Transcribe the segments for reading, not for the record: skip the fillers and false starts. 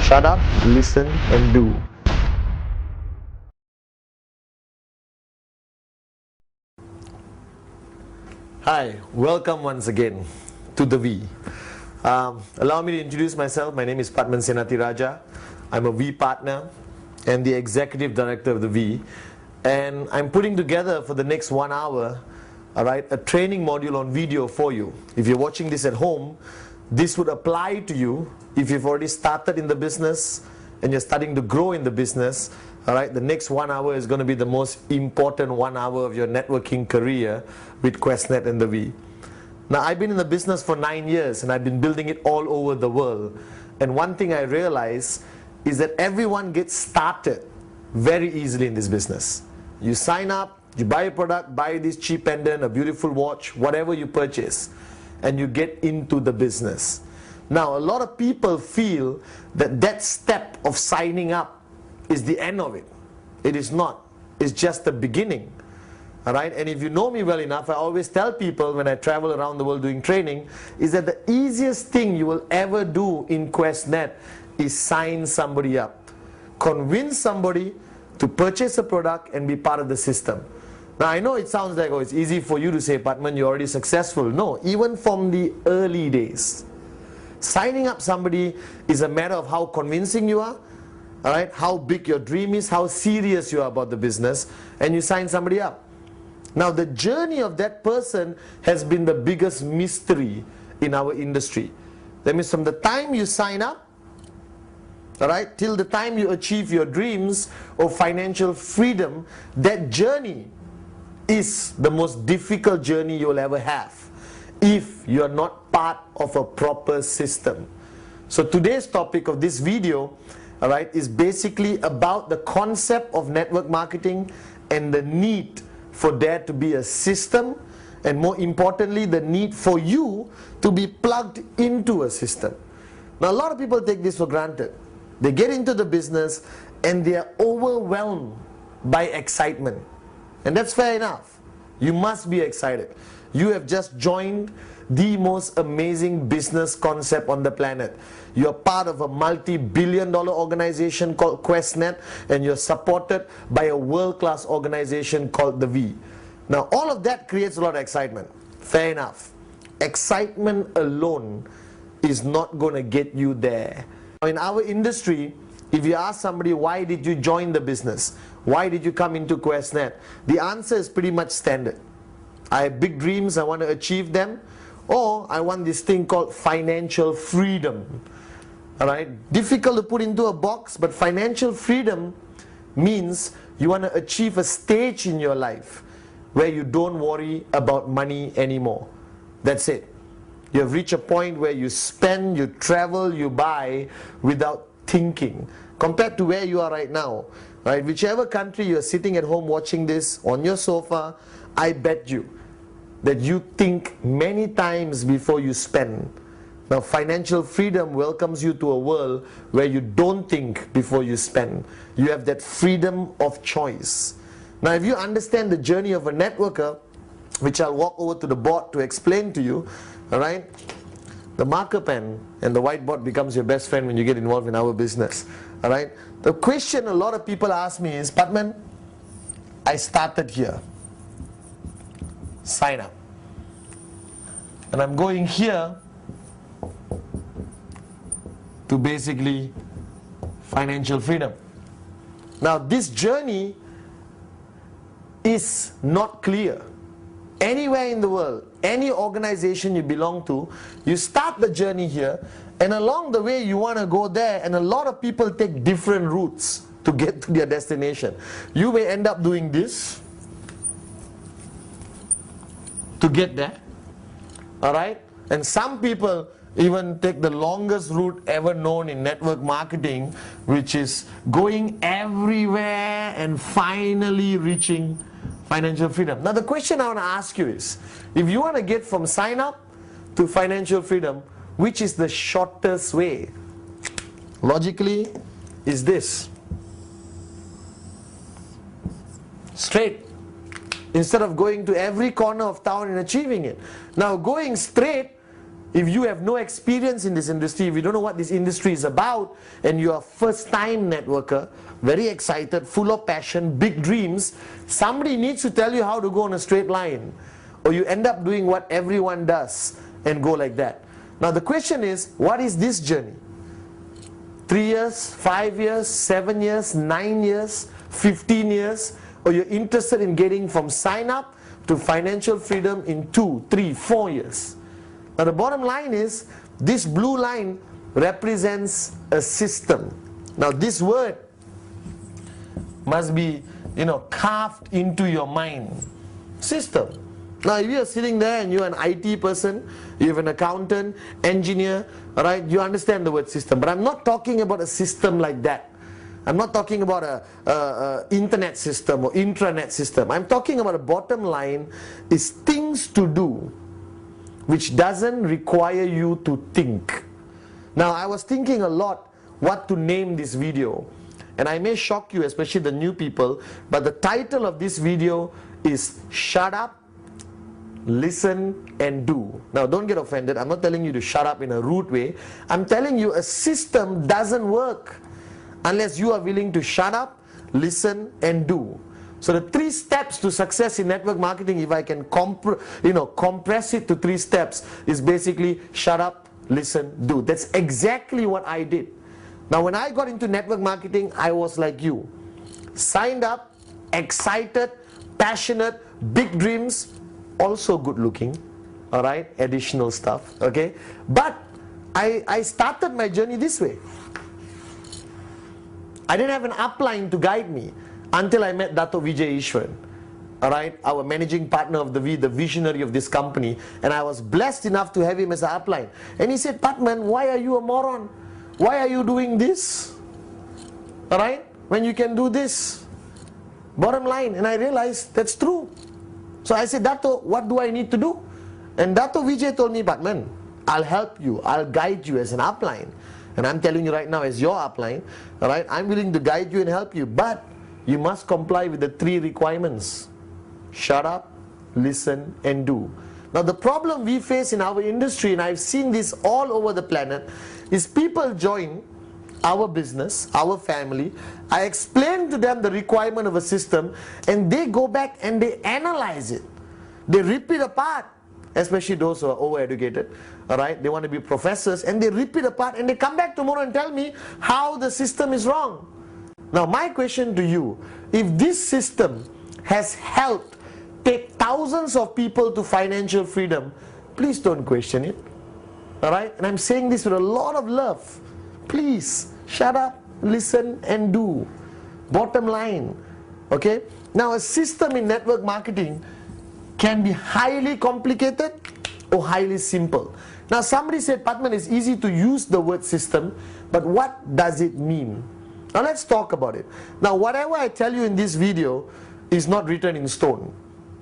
Shut up, listen and do. Hi, welcome once again to the V. Allow me to introduce myself. My name is Padman Senatiraja. I'm a V partner and the executive director of the V. And I'm putting together for the next 1 hour, a training module on video for you. If you're watching this at home, this would apply to you if you've already started in the business and you're starting to grow in the business. The next 1 hour is going to be the most important 1 hour of your networking career with QuestNet and the V. Now, I've been in the business for 9 years and I've been building it all over the world. And one thing I realize is that everyone gets started very easily in this business. You sign up, you buy a product, buy this cheap pendant, a beautiful watch, whatever you purchase, and you get into the business. Now, a lot of people feel that that step of signing up is the end of it. It is not. It's just the beginning. And if you know me well enough, I always tell people when I travel around the world doing training, is that the easiest thing you will ever do in QuestNet is sign somebody up. Convince somebody to purchase a product and be part of the system. Now, I know it sounds like, oh, it's easy for you to say, Padman, you're already successful. No, even from the early days. Signing up somebody is a matter of how convincing you are, how big your dream is, how serious you are about the business, and you sign somebody up. Now, the journey of that person has been the biggest mystery in our industry. That means from the time you sign up, till the time you achieve your dreams of financial freedom, that journey is the most difficult journey you'll ever have if you're not part of a proper system. So today's topic of this video, is basically about the concept of network marketing and the need for there to be a system, and more importantly, the need for you to be plugged into a system. Now, a lot of people take this for granted. They get into the business and they are overwhelmed by excitement. And that's fair enough. You must be excited. You have just joined the most amazing business concept on the planet. You're part of a multi-billion-dollar organization called QuestNet, and you're supported by a world-class organization called the V. Now, all of that creates a lot of excitement. Fair enough. Excitement alone is not going to get you there. In our industry, if you ask somebody, why did you join the business? Why did you come into QuestNet? The answer is pretty much standard. I have big dreams, I want to achieve them, or I want this thing called financial freedom. Difficult to put into a box, but financial freedom means you want to achieve a stage in your life where you don't worry about money anymore. That's it. You have reached a point where you spend, you travel, you buy without thinking. Compared to where you are right now, whichever country you are sitting at home watching this on your sofa, I bet you that you think many times before you spend. Now, financial freedom welcomes you to a world where you don't think before you spend. You have that freedom of choice. Now, if you understand the journey of a networker, which I'll walk over to the board to explain to you, the marker pen and the whiteboard becomes your best friend when you get involved in our business. The question a lot of people ask me is, Padman, I started here. Sign up. And I'm going here to basically financial freedom. Now, this journey is not clear. Anywhere in the world, any organization you belong to, you start the journey here, and along the way you want to go there, and a lot of people take different routes to get to their destination. You may end up doing this to get there, and some people even take the longest route ever known in network marketing, which is going everywhere and finally reaching financial freedom. Now, the question I want to ask you is, if you want to get from sign up to financial freedom, which is the shortest way? Logically, is this. Straight. Instead of going to every corner of town and achieving it. Now, going straight If you have no experience in this industry, if you don't know what this industry is about, and you are a first-time networker, very excited, full of passion, big dreams, somebody needs to tell you how to go on a straight line, or you end up doing what everyone does and go like that. Now the question is, what is this journey? 3 years, 5 years, 7 years, 9 years, 15 years, or you're interested in getting from sign up to financial freedom in 2, 3, 4 years. Now the bottom line is, this blue line represents a system. Now this word must be, carved into your mind. System. Now if you're sitting there and you're an IT person, you're an accountant, engineer, alright, you understand the word system. But I'm not talking about a system like that. I'm not talking about a internet system or intranet system. I'm talking about a bottom line is things to do which doesn't require you to think. Now I was thinking a lot what to name this video, and I may shock you, especially the new people, but the title of this video is Shut Up, Listen and Do. Now don't get offended, I'm not telling you to shut up in a rude way. I'm telling you a system doesn't work unless you are willing to shut up, listen and do. So the 3 steps to success in network marketing, if I can compress it to 3 steps, is basically shut up, listen, do. That's exactly what I did. Now when I got into network marketing, I was like you. Signed up, excited, passionate, big dreams, also good looking, alright, additional stuff, okay. But I started my journey this way. I didn't have an upline to guide me until I met Dato' Vijay Ishwaran, alright, our managing partner of the visionary of this company, and I was blessed enough to have him as an upline. And he said, Patman, why are you a moron? Why are you doing this? Alright, when you can do this. Bottom line, and I realized that's true. So I said, Dato', what do I need to do? And Dato' Vijay told me, Patman, I'll help you, I'll guide you as an upline. And I'm telling you right now, as your upline, alright, I'm willing to guide you and help you, but you must comply with the 3 requirements. Shut up, listen and do. Now the problem we face in our industry, and I've seen this all over the planet, is people join our business, our family, I explain to them the requirement of a system, and they go back and they analyze it. They rip it apart, especially those who are overeducated, alright, they want to be professors, and they rip it apart and they come back tomorrow and tell me how the system is wrong. Now my question to you, if this system has helped take thousands of people to financial freedom, please don't question it, alright, and I'm saying this with a lot of love. Please, shut up, listen and do. Bottom line, okay. Now a system in network marketing can be highly complicated or highly simple. Now somebody said, Patman, it's easy to use the word system, but what does it mean? Now let's talk about it. Now whatever I tell you in this video is not written in stone.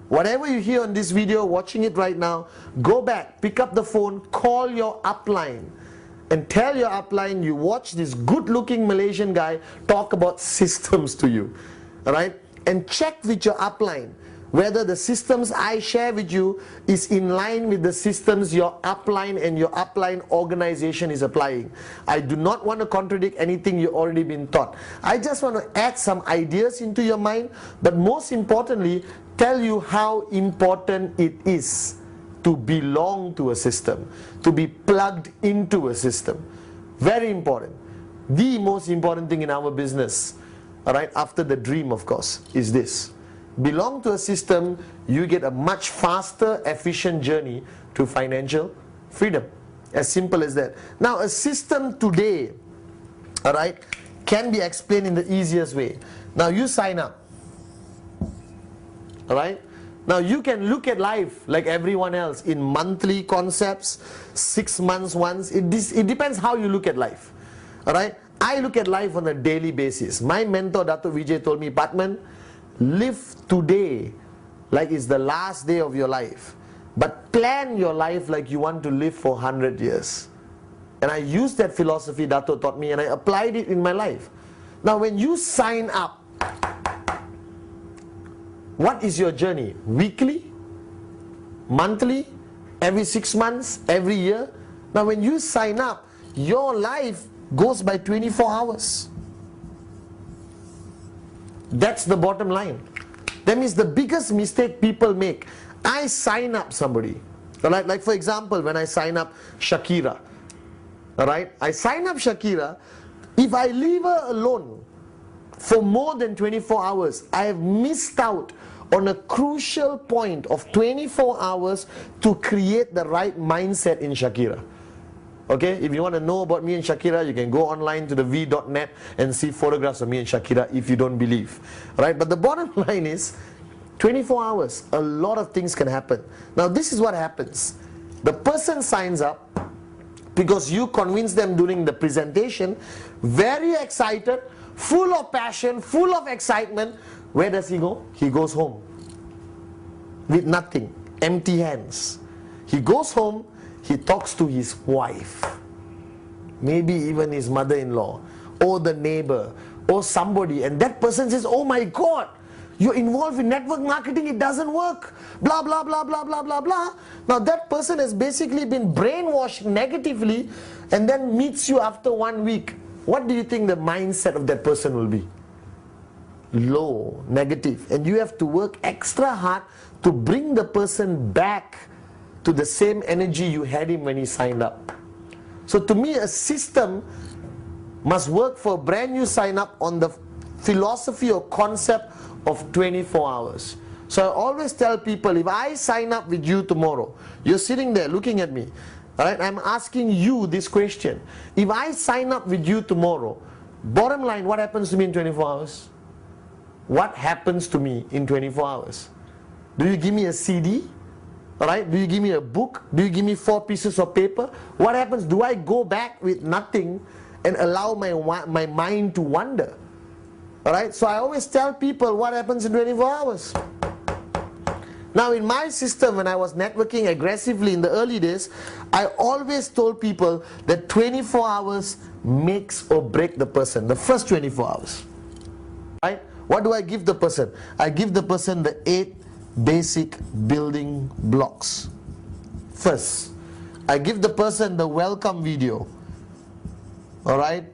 Whatever you hear on this video, watching it right now, go back, pick up the phone, call your upline and tell your upline you watch this good looking Malaysian guy talk about systems to you, alright, and check with your upline whether the systems I share with you is in line with the systems your upline and your upline organization is applying. I do not want to contradict anything you've already been taught. I just want to add some ideas into your mind, but most importantly, tell you how important it is to belong to a system, to be plugged into a system. Very important. The most important thing in our business, alright, after the dream of course, is this. Belong to a system, you get a much faster, efficient journey to financial freedom. As simple as that. Now a system today, alright, can be explained in the easiest way. Now you sign up, alright. Now you can look at life like everyone else in monthly concepts, 6 months once. It depends how you look at life, alright. I look at life on a daily basis. My mentor Dato' Vijay told me, Patman, live today like it's the last day of your life, but plan your life like you want to live for 100 years. And I used that philosophy Dato' taught me, and I applied it in my life. Now when you sign up, what is your journey? Weekly? Monthly? Every 6 months? Every year? Now when you sign up, your life goes by 24 hours. That's the bottom line. That means the biggest mistake people make, I sign up somebody. Alright, like for example, when I sign up Shakira, alright, I sign up Shakira, if I leave her alone for more than 24 hours, I have missed out on a crucial point of 24 hours to create the right mindset in Shakira. Okay, if you want to know about me and Shakira, you can go online to the v.net and see photographs of me and Shakira if you don't believe. Right? But the bottom line is, 24 hours, a lot of things can happen. Now this is what happens. The person signs up because you convince them during the presentation, very excited, full of passion, full of excitement. Where does he go? He goes home with nothing, empty hands. He goes home, he talks to his wife, maybe even his mother-in-law, or the neighbor, or somebody, and that person says, oh my God, you're involved in network marketing, it doesn't work, blah, blah, blah, blah, blah, blah, blah. Now that person has basically been brainwashed negatively and then meets you after 1 week. What do you think the mindset of that person will be? Low, negative. And you have to work extra hard to bring the person back to the same energy you had him when he signed up. So to me, a system must work for a brand new sign up on the philosophy or concept of 24 hours. So I always tell people, if I sign up with you tomorrow, you're sitting there looking at me, alright, I'm asking you this question. If I sign up with you tomorrow, bottom line, what happens to me in 24 hours? What happens to me in 24 hours? Do you give me a CD? Alright, do you give me a book? Do you give me 4 pieces of paper? What happens? Do I go back with nothing and allow my mind to wander? Alright, so I always tell people what happens in 24 hours. Now in my system, when I was networking aggressively in the early days, I always told people that 24 hours makes or break the person, the first 24 hours. Right? What do I give the person? I give the person the 8 basic building blocks. First, I give the person the welcome video. Alright?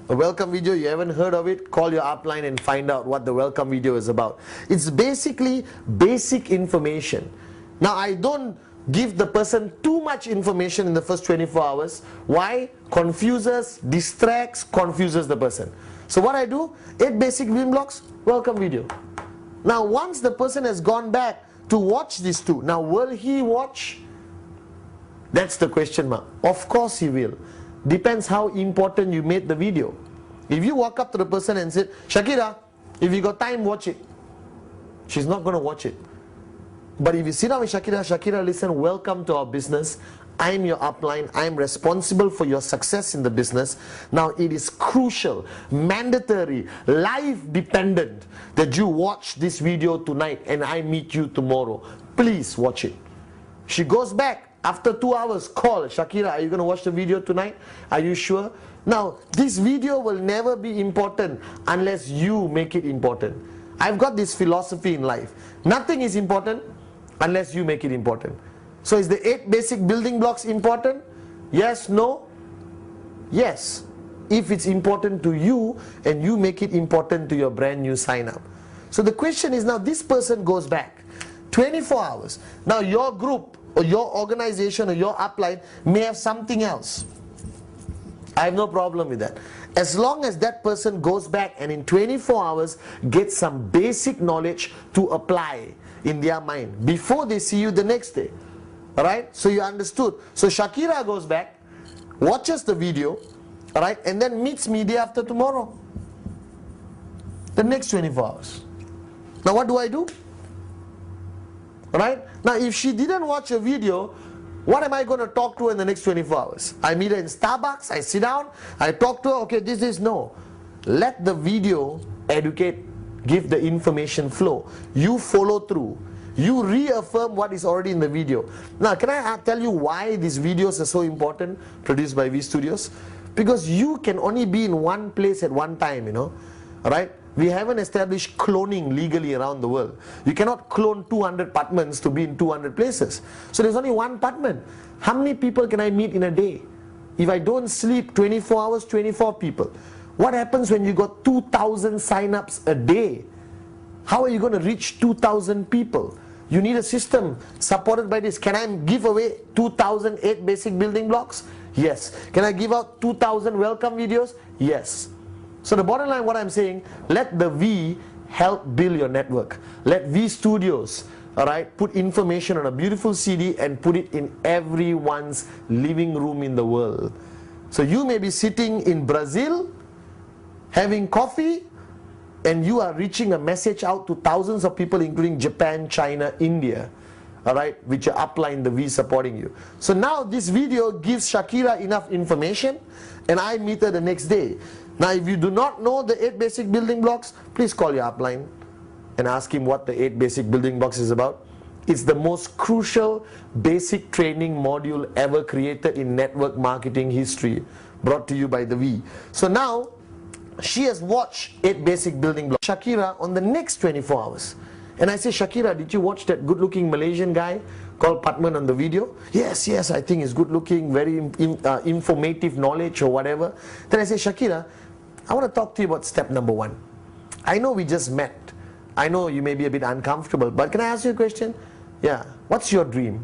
A welcome video, you haven't heard of it, call your upline and find out what the welcome video is about. It's basically basic information. Now I don't give the person too much information in the first 24 hours. Why? Confuses, distracts, confuses the person. So what I do, 8 basic building blocks, welcome video. Now once the person has gone back to watch these 2, now will he watch? That's the question mark. Of course he will. Depends how important you made the video. If you walk up to the person and say, Shakira, if you got time, watch it. She's not going to watch it. But if you sit down with Shakira, Shakira, listen, welcome to our business. I'm your upline. I'm responsible for your success in the business. Now it is crucial, mandatory, life dependent that you watch this video tonight and I meet you tomorrow. Please watch it. She goes back. After 2 hours, call Shakira, are you going to watch the video tonight? Are you sure? Now, this video will never be important unless you make it important. I've got this philosophy in life. Nothing is important unless you make it important. So is the 8 basic building blocks important? Yes, no? Yes. If it's important to you and you make it important to your brand new sign up. So the question is now, this person goes back 24 hours. Now your group or your organization or your upline may have something else. I have no problem with that. As long as that person goes back and in 24 hours gets some basic knowledge to apply in their mind before they see you the next day. Alright? So you understood. So Shakira goes back, watches the video, alright, and then meets me day after tomorrow. The next 24 hours. Now what do I do? Right? Now if she didn't watch a video, what am I going to talk to her in the next 24 hours? I meet her in Starbucks, I sit down, I talk to her, okay, this is no. Let the video educate, give the information flow. You follow through. You reaffirm what is already in the video. Now can I tell you why these videos are so important, produced by V Studios? Because you can only be in one place at one time, you know. Alright? We haven't established cloning legally around the world. You cannot clone 200 Patmans to be in 200 places. So there's only one Patman. How many people can I meet in a day? If I don't sleep 24 hours, 24 people. What happens when you got 2,000 sign-ups a day? How are you going to reach 2,000 people? You need a system supported by this. Can I give away 2,008 basic building blocks? Yes. Can I give out 2,000 welcome videos? Yes. So the bottom line, what I'm saying, let the V help build your network. Let V Studios, alright, put information on a beautiful CD and put it in everyone's living room in the world. So you may be sitting in Brazil, having coffee, and you are reaching a message out to thousands of people, including Japan, China, India, alright, which are upline the V supporting you. So now this video gives Shakira enough information, and I meet her the next day. Now if you do not know the 8 basic building blocks, please call your upline and ask him what the 8 basic building blocks is about. It's the most crucial basic training module ever created in network marketing history, brought to you by the V. So now she has watched 8 basic building blocks. Shakira on the next 24 hours. And I say, Shakira, did you watch that good-looking Malaysian guy called Patman on the video? Yes, yes, I think he's good-looking, very informative knowledge or whatever. Then I say, Shakira, I want to talk to you about step number 1. I know we just met. I know you may be a bit uncomfortable, but can I ask you a question? Yeah, what's your dream?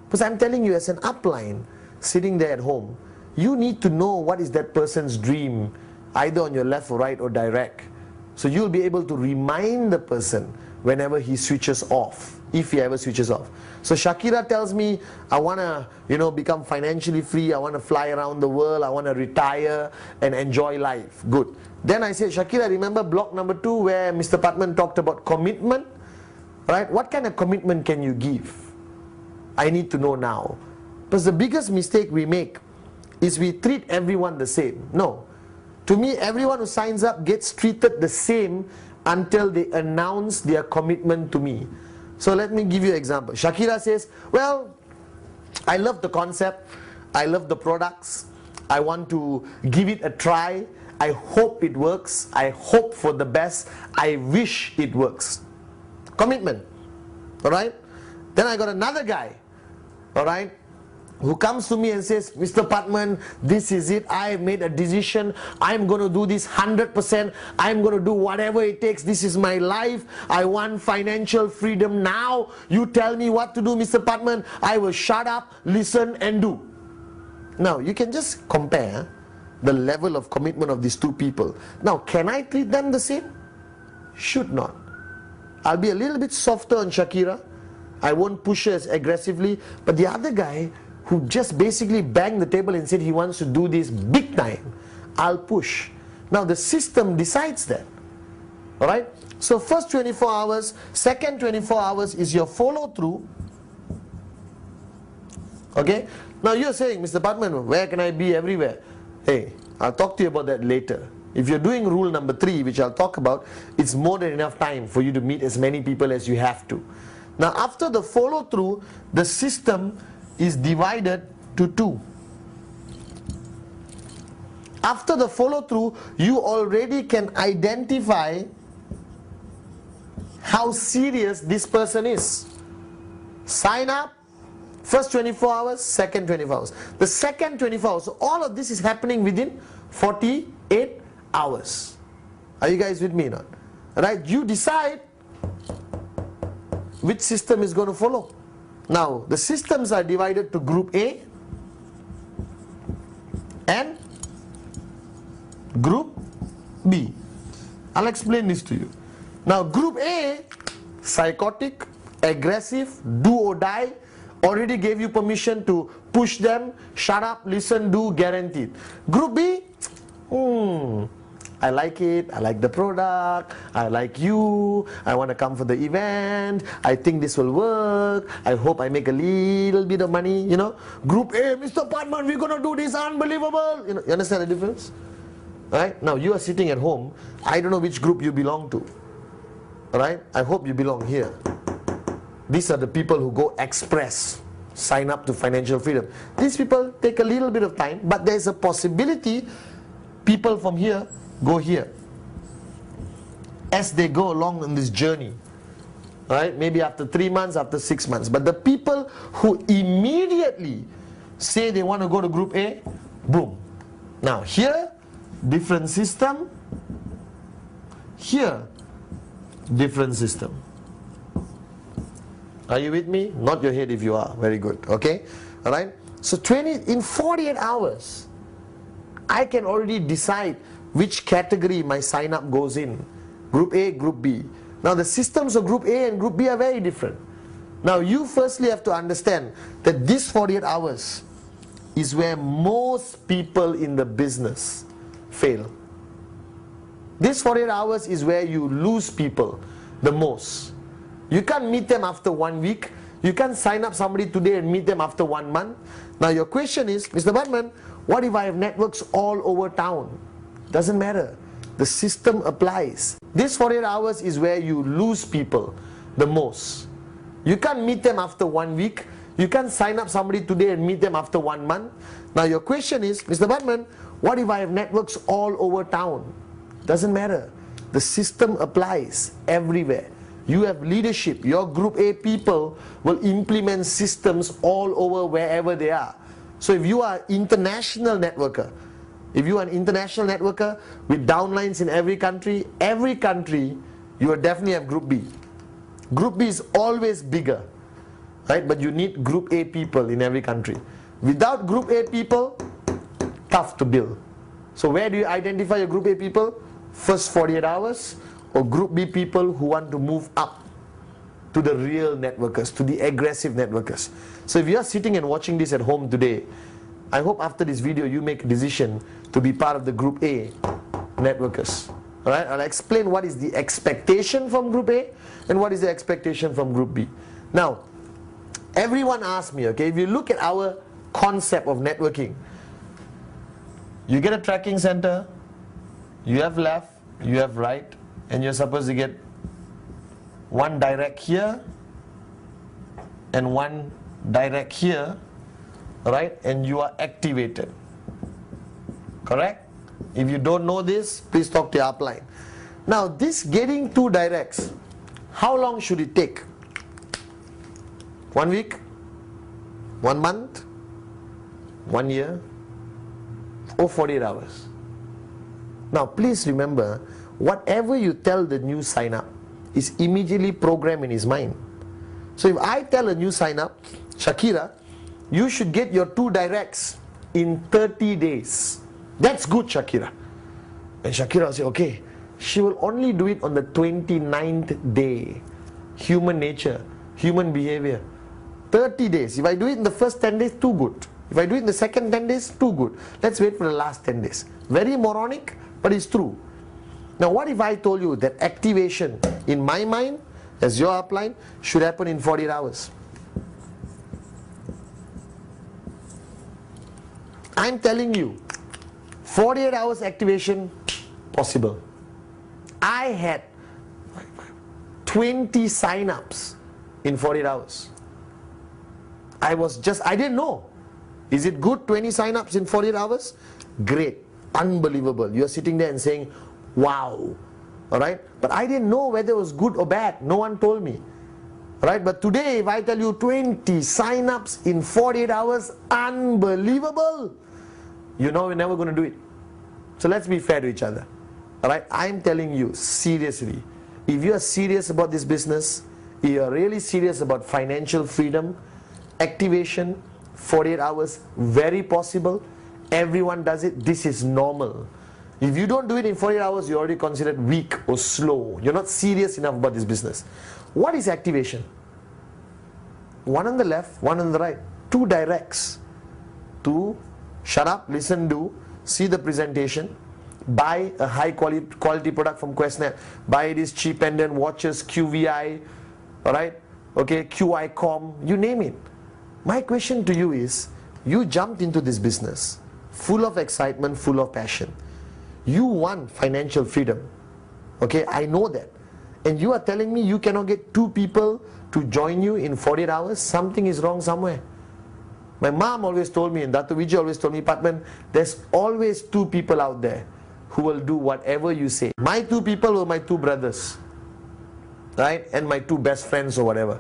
Because I'm telling you, as an upline, sitting there at home, you need to know what is that person's dream, either on your left or right or direct. So you'll be able to remind the person whenever he switches off, if he ever switches off. So Shakira tells me, I want to, become financially free, I want to fly around the world, I want to retire and enjoy life. Good. Then I say, Shakira, remember block number 2 where Mr. Patman talked about commitment? Right? What kind of commitment can you give? I need to know now. Because the biggest mistake we make is we treat everyone the same. No. To me, everyone who signs up gets treated the same until they announce their commitment to me. So let me give you an example. Shakira says, well, I love the concept, I love the products, I want to give it a try, I hope it works, I hope for the best, I wish it works. Commitment. Alright? Then I got another guy, alright, who comes to me and says, Mr. Patman, this is it, I have made a decision, I'm going to do this 100%, I'm going to do whatever it takes, this is my life, I want financial freedom now, you tell me what to do, Mr. Patman, I will shut up, listen and do. Now, you can just compare the level of commitment of these two people. Now, can I treat them the same? Should not. I'll be a little bit softer on Shakira, I won't push her as aggressively, but the other guy, who just basically banged the table and said he wants to do this big time, I'll push. Now the system decides that. Alright? So first 24 hours, second 24 hours is your follow through. Okay? Now you're saying, Mr. Patman, where can I be everywhere? Hey, I'll talk to you about that later. If you're doing rule number 3, which I'll talk about, it's more than enough time for you to meet as many people as you have to. Now after the follow through, the system is divided to 2. After the follow through, you already can identify how serious this person is. Sign up, first 24 hours, second 24 hours. The second 24 hours, so all of this is happening within 48 hours. Are you guys with me now? Right? You decide which system is going to follow. Now, the systems are divided to group A and group B. I'll explain this to you. Now, group A, psychotic, aggressive, do or die, already gave you permission to push them, shut up, listen, do, guaranteed. Group B, I like it, I like the product, I like you, I want to come for the event, I think this will work, I hope I make a little bit of money, Group A, Mr. Patman, we're going to do this, unbelievable. You understand the difference? Right? Now you are sitting at home, I don't know which group you belong to. Alright? I hope you belong here. These are the people who go express, sign up to financial freedom. These people take a little bit of time, but there is a possibility people from here go here. as they go along in this journey. Right? Maybe after 3 months, after 6 months. But the people who immediately say they want to go to group A, boom. Now here, different system. Here, different system. Are you with me? Nod your head if you are. Very good. Okay? Alright? So in 48 hours, I can already decide which category my sign up goes in. Group A, Group B. Now the systems of Group A and Group B are very different. Now you firstly have to understand that this 48 hours is where most people in the business fail. This 48 hours is where you lose people the most. You can't meet them after 1 week. You can't sign up somebody today and meet them after 1 month. Now your question is, Mr. Bartman, what if I have networks all over town? Doesn't matter. The system applies. This 48 hours is where you lose people the most. You can't meet them after 1 week. You can't sign up somebody today and meet them after 1 month. Now your question is, Mr. Bartman, what if I have networks all over town? Doesn't matter. The system applies everywhere. You have leadership. Your Group A people will implement systems all over wherever they are. So if you are an international networker, if you are an international networker with downlines in every country, you will definitely have Group B. Group B is always bigger, right? But you need Group A people in every country. Without Group A people, tough to build. So where do you identify your Group A people? First 48 hours, or Group B people who want to move up to the real networkers, to the aggressive networkers. So if you are sitting and watching this at home today, I hope after this video you make a decision to be part of the Group A networkers. Alright, I'll explain what is the expectation from Group A and what is the expectation from Group B. Now, everyone asks me, okay, if you look at our concept of networking, you get a tracking center, you have left, you have right, and you're supposed to get one direct here and one direct here, right? And you are activated. Correct? If you don't know this, please talk to your upline. Now this getting two directs, how long should it take? 1 week? 1 month? 1 year? Or 48 hours? Now please remember, whatever you tell the new sign up is immediately programmed in his mind. So if I tell a new sign up, Shakira, you should get your 2 directs in 30 days. That's good, Shakira. And Shakira will say, okay. She will only do it on the 29th day. Human nature, human behavior. 30 days. If I do it in the first 10 days, too good. If I do it in the second 10 days, too good. Let's wait for the last 10 days. Very moronic, but it's true. Now what if I told you that activation in my mind, as your upline, should happen in 48 hours? I'm telling you, 48 hours activation, possible. I had 20 sign-ups in 48 hours. I didn't know. Is it good, 20 sign-ups in 48 hours? Great, unbelievable. You're sitting there and saying, wow. Alright? But I didn't know whether it was good or bad. No one told me. Alright? But today, if I tell you 20 sign-ups in 48 hours, unbelievable. You know we're never going to do it. So let's be fair to each other. Alright? I'm telling you, seriously, if you are serious about this business, if you are really serious about financial freedom, activation, 48 hours, very possible. Everyone does it. This is normal. If you don't do it in 48 hours, you're already considered weak or slow. You're not serious enough about this business. What is activation? One on the left, one on the right. 2 directs. To shut up, listen, do, see the presentation, buy a high quality product from QuestNet, buy these cheap pendant watches, QVI, alright, okay, QICOM, you name it. My question to you is, you jumped into this business full of excitement, full of passion. You want financial freedom. Okay, I know that. And you are telling me you cannot get 2 people to join you in 48 hours? Something is wrong somewhere. My mom always told me, and Dr. Vijay always told me, Patman, there's always 2 people out there who will do whatever you say. My two people were my two brothers, right? And my two best friends or whatever.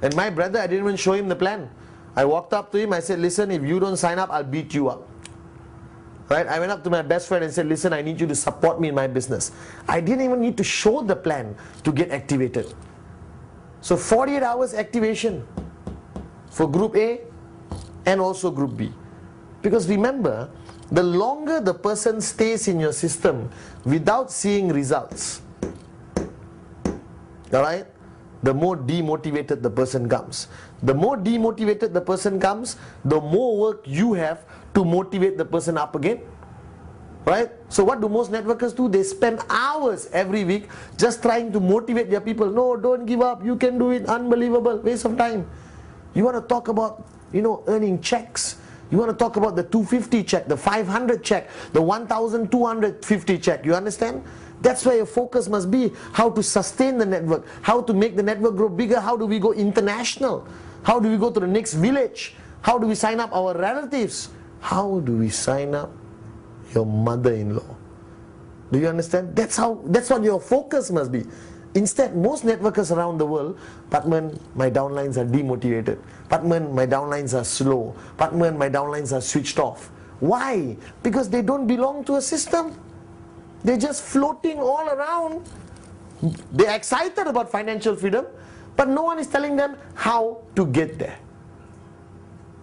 And my brother, I didn't even show him the plan. I walked up to him, I said, listen, if you don't sign up, I'll beat you up. Right? I went up to my best friend and said, listen, I need you to support me in my business. I didn't even need to show the plan to get activated. So 48 hours activation for group A and also group B. Because remember, the longer the person stays in your system without seeing results, alright, the more demotivated the person comes. The more demotivated the person comes, the more work you have to motivate the person up again. Right? So what do most networkers do? They spend hours every week just trying to motivate their people. No, don't give up. You can do it. Unbelievable. Waste of time. You want to talk about, earning checks. You want to talk about the 250 check, the 500 check, the 1,250 check. You understand? That's where your focus must be. How to sustain the network. How to make the network grow bigger. How do we go international? How do we go to the next village? How do we sign up our relatives? How do we sign up your mother-in-law? Do you understand? That's what your focus must be. Instead, most networkers around the world, Patman, my downlines are demotivated. Patman, my downlines are slow. Patman, my downlines are switched off. Why? Because they don't belong to a system. They're just floating all around. They're excited about financial freedom, but no one is telling them how to get there.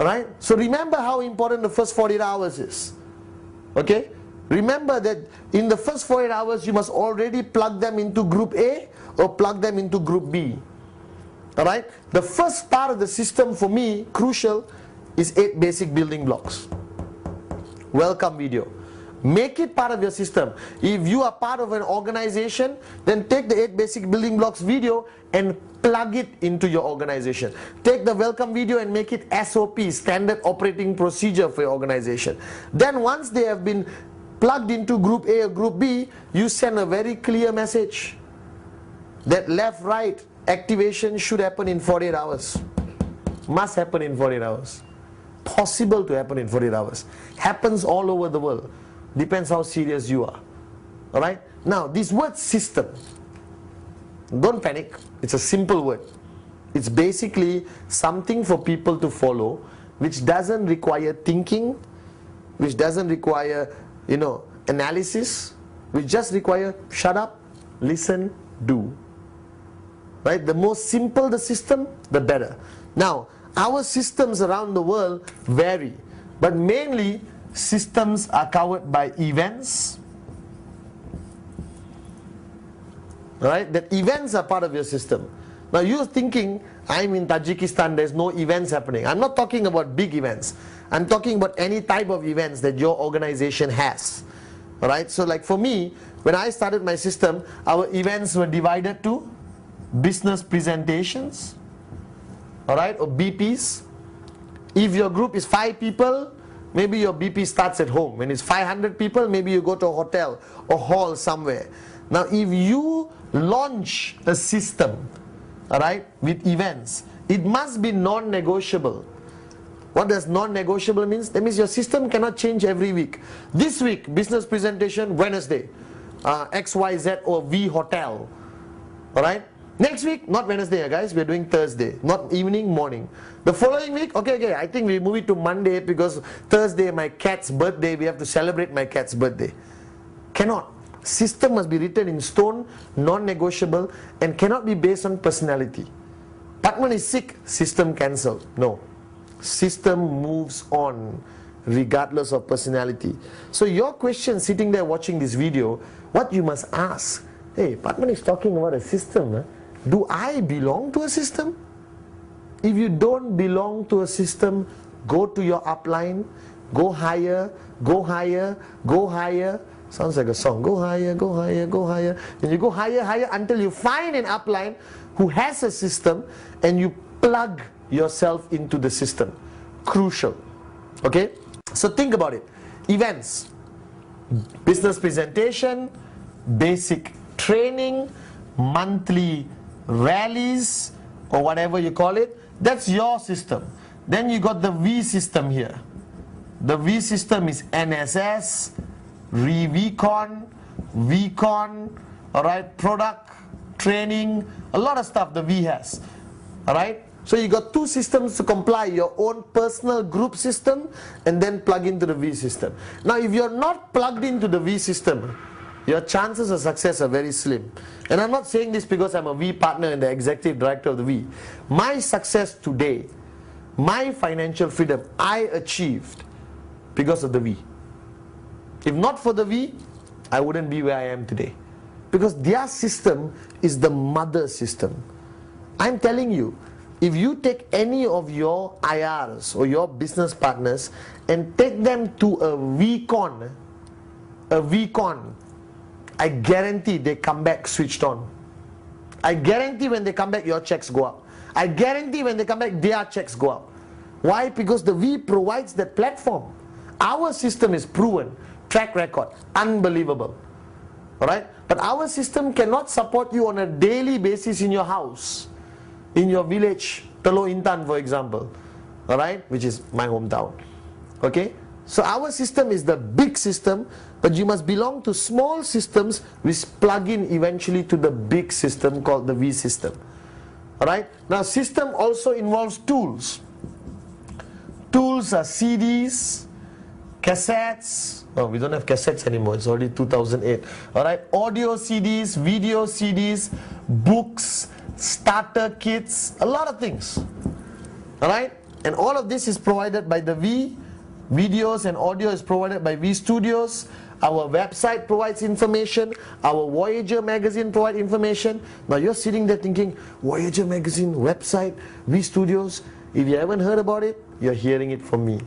Alright? So remember how important the first 48 hours is. Okay? Remember that in the first 48 hours you must already plug them into group A or plug them into group B. Alright? The first part of the system for me, crucial, is 8 basic building blocks. Welcome video. Make it part of your system. If you are part of an organization, then take the 8 basic building blocks video and plug it into your organization. Take the welcome video and make it SOP, standard operating procedure for your organization. Then once they have been plugged into group A or group B, you send a very clear message that left, right, activation should happen in 48 hours. Must happen in 48 hours. Possible to happen in 48 hours. Happens all over the world. Depends how serious you are. Alright? Now, this word system, don't panic. It's a simple word. It's basically something for people to follow, which doesn't require thinking, which doesn't require, analysis, which just require shut up, listen, do. Right? The more simple the system, the better. Now, our systems around the world vary, but mainly systems are covered by events. Right? That events are part of your system. Now you're thinking, I'm in Tajikistan, there's no events happening. I'm not talking about big events. I'm talking about any type of events that your organization has. Alright? So like for me, when I started my system, our events were divided to business presentations, alright, or BPs. If your group is 5 people, maybe your BP starts at home. When it's 500 people, maybe you go to a hotel or hall somewhere. Now if you launch a system, alright, with events, it must be non-negotiable. What does non-negotiable means? That means your system cannot change every week. This week, business presentation, Wednesday, XYZ or V Hotel. Alright? Next week, not Wednesday, guys, we're doing Thursday, not evening, morning. The following week, okay, I think we move it to Monday because Thursday, my cat's birthday, we have to celebrate my cat's birthday. Cannot. System must be written in stone, non-negotiable, and cannot be based on personality. Patman is sick, system cancelled. No. System moves on regardless of personality. So your question sitting there watching this video, what you must ask, hey, Patman is talking about a system. Huh? Do I belong to a system? If you don't belong to a system, go to your upline, go higher, go higher, go higher. Sounds like a song. Go higher, go higher, go higher. And you go higher, higher until you find an upline who has a system and you plug yourself into the system. Crucial. Okay? So think about it. Events, business presentation, basic training, monthly rallies, or whatever you call it. That's your system. Then you got the V system here. The V system is NSS, VCon, VCon, all right, product, training, a lot of stuff the V has, all right. So you got two systems to comply, your own personal group system and then plug into the V system. Now if you're not plugged into the V system, your chances of success are very slim. And I'm not saying this because I'm a V partner and the executive director of the V. My success today, my financial freedom, I achieved because of the V. If not for the V, I wouldn't be where I am today. Because their system is the mother system. I'm telling you, if you take any of your IRs or your business partners and take them to a VCon, I guarantee they come back switched on. I guarantee when they come back, your checks go up. I guarantee when they come back, their checks go up. Why? Because the V provides that platform. Our system is proven, track record, unbelievable. Alright? But our system cannot support you on a daily basis in your house, in your village, Teluk Intan for example, alright, which is my hometown. Okay? So our system is the big system, but you must belong to small systems which plug in eventually to the big system called the V system. Alright? Now system also involves tools. Tools are CDs, cassettes. Oh, we don't have cassettes anymore, it's already 2008. Alright, audio CDs, video CDs, books, starter kits, a lot of things. Alright, and all of this is provided by the V. Videos and audio is provided by V Studios. Our website provides information. Our Voyager magazine provides information. Now you're sitting there thinking, Voyager magazine, website, V Studios. If you haven't heard about it, you're hearing it from me.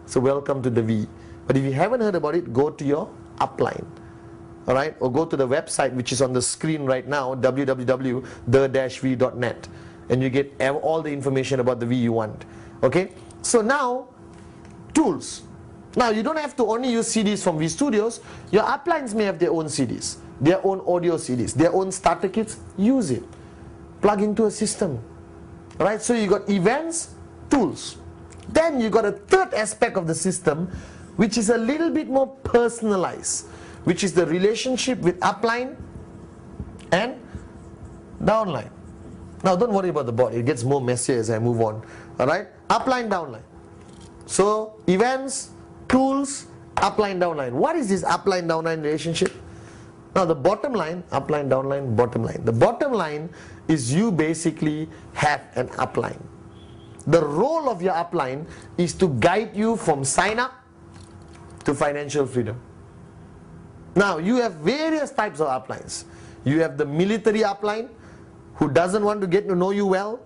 So welcome to the V. But if you haven't heard about it, go to your upline. Alright, or go to the website which is on the screen right now, www.the-v.net, and you get all the information about the V you want. Okay, so now tools. Now you don't have to only use CDs from V Studios. Your uplines may have their own CDs, their own audio CDs, their own starter kits. Use it. Plug into a system. Alright, so you got events, tools. Then you got a third aspect of the system which is a little bit more personalized, which is the relationship with upline and downline. Now don't worry about the board, it gets more messier as I move on. Alright, upline, downline. So events, tools, upline, downline. What is this upline, downline relationship? Now the bottom line, upline, downline, bottom line. The bottom line is you basically have an upline. The role of your upline is to guide you from sign up to financial freedom. Now you have various types of uplines. You have the military upline who doesn't want to get to know you well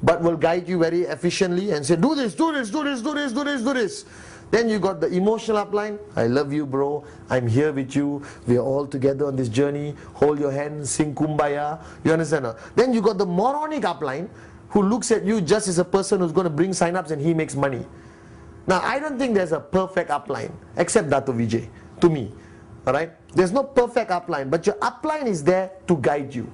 but will guide you very efficiently and say do this, do this, do this, do this, do this, do this. Then you got the emotional upline. I love you bro, I'm here with you, we are all together on this journey, hold your hand, sing kumbaya. You understand? Then you got the moronic upline who looks at you just as a person who's going to bring sign-ups and he makes money. Now I don't think there's a perfect upline except Dato Vijay, to me. Alright? There's no perfect upline, but your upline is there to guide you,